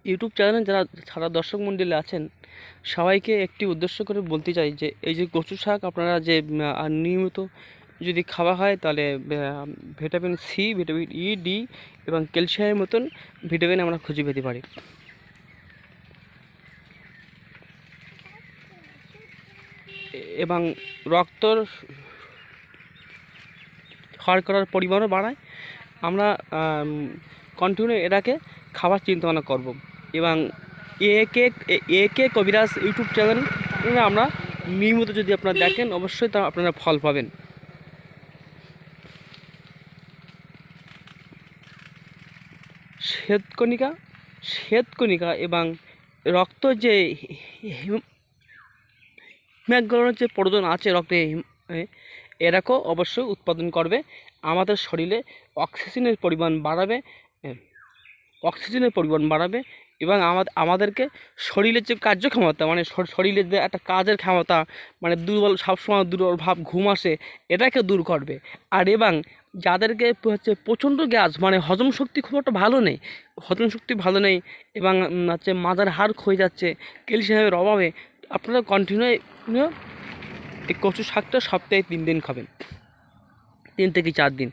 YouTube চ্যানেলে যারা সারা দর্শক মণ্ডলী আছেন সবাইকে একটি উদ্দেশ্য করে বলতে চাই যে এই যে কচু শাক আপনারা যে নিয়মিত যদি খাওয়া হয় তাহলে vitamin C, vitamin E, D এবং ক্যালসিয়ামের মতন ভিটামিন আমরা খুঁজে পেতে পারি এবং রক্তর শর্করার পরিমাণও বাড়ায়। আমরা কন্টিনিউ এটাকে খাবার চিন্তা ভাবনা করব এবং একে কবিরাজ ইউটিউব চ্যানেল আমরা নিয়মিত যদি আপনারা দেখেন অবশ্যই তা আপনারা ফল পাবেন। শ্বেতকণিকা এবং রক্ত যে হিমোগ্লোবিনের যে প্রয়োজন আছে রক্তে এরাকেও অবশ্যই উৎপাদন করবে, আমাদের শরীরে অক্সিজেনের পরিমাণ বাড়াবে এবং আমাদেরকে শরীরের যে কার্যক্ষমতা মানে শরীরের যে একটা কাজের ক্ষমতা মানে সবসময় দুর্বল ভাব ঘুম আসে এটাকে দূর করবে। আর এবং যাদেরকে হচ্ছে প্রচণ্ড গ্যাস মানে হজম শক্তি খুব একটা ভালো নেই এবং হচ্ছে মাজার হাড় ক্ষয়ে যাচ্ছে ক্যালসিয়ামের অভাবে, আপনারা কন্টিনিউ এই কচু শাকটা সপ্তাহে 3 দিন খাবেন, 3 থেকে 4 দিন।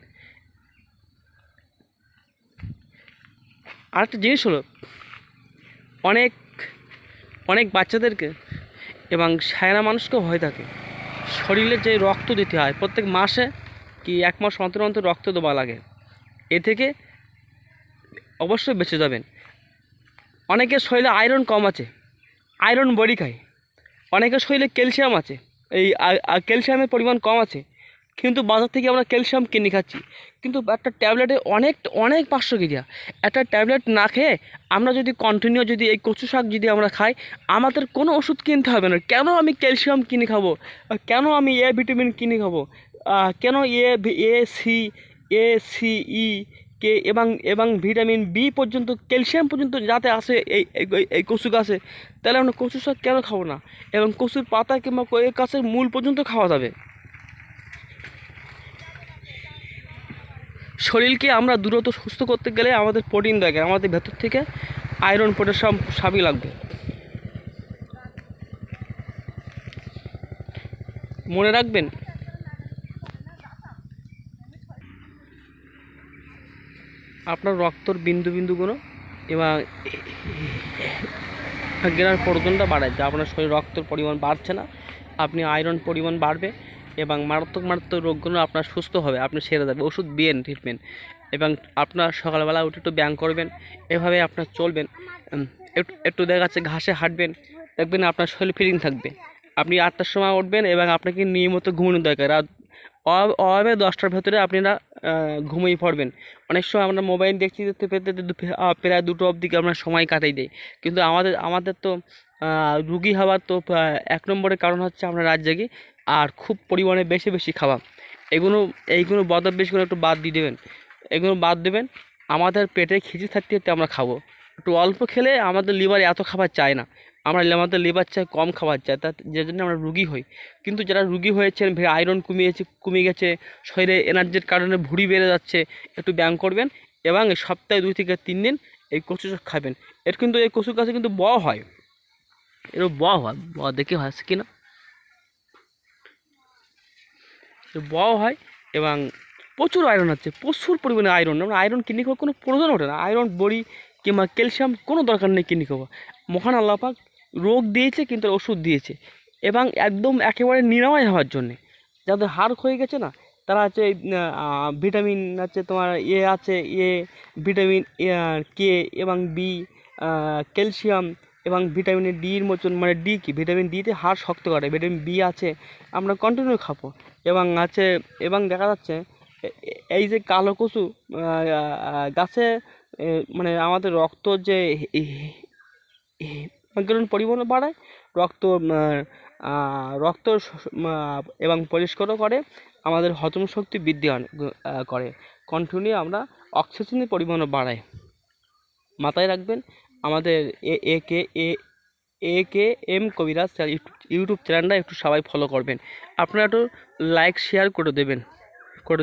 আরেকটা জিনিস হলো অনেক বাচ্চাদেরকে এবং সায়না মানুষকেও হয়ে থাকে শরীরে যে রক্ত দিতে হয় প্রত্যেক মাসে কি 1 মাস অন্তর অন্তর রক্ত দেওয়া লাগে, এ থেকে অবশ্যই বেঁচে যাবেন। অনেকের শরীরে আয়রন কম আছে, আয়রন বড়ি খায়, অনেকের শরীরে ক্যালসিয়াম আছে, এই ক্যালসিয়ামের পরিমাণ কম আছে কিন্তু বাজার থেকে আমরা ক্যালসিয়াম কিনে খাচ্ছি, কিন্তু একটা ট্যাবলেটে অনেক পার্শ্বক্রিয়া। একটা ট্যাবলেট না খেয়ে আমরা যদি কন্টিনিউ যদি এই কচু শাক যদি আমরা খাই আমাদের কোনো ওষুধ কিনতে হবে না। কেন আমি ক্যালসিয়াম কিনে খাবো, কেন আমি এ ভিটামিন কিনে খাবো, কেন সি ই কে এবং ভিটামিন বি পর্যন্ত ক্যালসিয়াম পর্যন্ত যাতে আসে এই কচু গাছে, তাহলে আমরা কচু শাক কেন খাবো না এবং কচুর পাতা কিংবা এই গাছের মূল পর্যন্ত খাওয়া যাবে। শরীরকে আমরা দ্রুত সুস্থ করতে গেলে আমাদের প্রোটিন দরকার, আমাদের ভেতর থেকে আয়রন পটাশিয়াম সবই লাগবে। মনে রাখবেন আপনার রক্তর বিন্দুগুলো এবং গেরার প্রয়োজনটা বাড়ায়, যা আপনার শরীরে রক্তের পরিমাণ বাড়ছে না, আপনি আয়রন পরিমাণ বাড়বে এবং মারাত্মক রোগগুলো আপনার সুস্থ হবে, আপনি সেরে যাবে। ওষুধ দিয়েন ট্রিটমেন্ট এবং আপনার সকালবেলা উঠে একটু ব্যায়াম করবেন, এভাবে আপনার চলবেন, একটু দেখা যাচ্ছে ঘাসে হাঁটবেন, দেখবেন আপনার শরীর ফিটিং থাকবে। আপনি 8টার সময় উঠবেন এবং আপনাকে নিয়মিত ঘুমানোর দরকার, রাত অভাবে 10টার ভেতরে আপনারা ঘুমিয়ে পড়বেন। অনেক সময় আমরা মোবাইল দেখতে প্রায় 2টো অবধি আমরা সময় কাটাই দিই, কিন্তু আমাদের তো রুগী হওয়ার তো 1 নম্বরের কারণ হচ্ছে আমরা রাত জাগি আর খুব পরিমাণে বেশি খাওয়া। এইগুলো বদঅভ্যাসগুলো একটু বাদ দিয়ে দেবেন, এগুলো বাদ দেবেন। আমাদের পেটে খিচে থাকতে আমরা খাবো, একটু অল্প খেলে আমাদের লিভার এত খাবার চায় না, আমাদের লিভার চায় কম খাবার চায়, যে জন্য আমরা রুগী হই। কিন্তু যারা রুগী হয়েছেন আয়রন কমে গেছে, শরীরে এনার্জির কারণে ভুঁড়ি বেড়ে যাচ্ছে, একটু ব্যায়াম করবেন এবং সপ্তাহে 2 থেকে 3 দিন এই কচু শাক খাবেন। কিন্তু এই কচু গাছে কিন্তু ব হয়, এর ব হয়, ব দেখে হয় কি না, ব হয় এবং প্রচুর আয়রন আছে, প্রচুর পরিমাণে আয়রন। আমরা আয়রন কিনে খাওয়ার কোনো প্রয়োজন ওঠে না, আয়রন বড়ি কিংবা ক্যালসিয়াম কোনো দরকার নেই কিনে খাওয়া। মহান আল্লাহ পাক রোগ দিয়েছে কিন্তু ওষুধ দিয়েছে এবং একদম একেবারে নিরাময় হওয়ার জন্যে। যাদের হাড় ক্ষয়ে গেছে না তারা হচ্ছে ভিটামিন আছে তোমার আছে ভিটামিন কে এবং বি, ক্যালসিয়াম এবং ভিটামিন ডির মতন মানে ডি কি ভিটামিন ডিতে হাড় শক্ত করে, ভিটামিন বি আছে, আমরা কন্টিনিউ খাবো এবং আছে এবং দেখা যাচ্ছে এই যে কালো কচু গাছে মানে আমাদের রক্ত যে পরিমাণ বাড়ায়, রক্ত রক্ত এবং পরিষ্কারও করে, আমাদের হজম শক্তি বৃদ্ধি করে, কন্টিনিউ আমরা অক্সিজেনের পরিমাণও বাড়ায়। মাথায় রাখবেন আমাদের একে এম কবিরাজ ইউটিউব চ্যানেলটা একটু সবাই ফলো করবেন, আপনারা একটু লাইক শেয়ার করে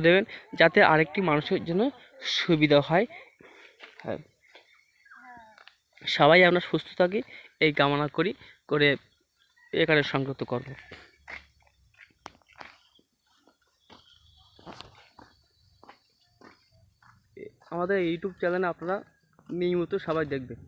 দেবেন যাতে আরেকটি মানুষের জন্য সুবিধা হয়। হ্যাঁ। সবাই আমরা সুস্থ থাকি এই কামনা করে এখানে সংযুক্ত করব। আমাদের ইউটিউব চ্যানেলে আপনারা নিয়মিত সবাই দেখবেন।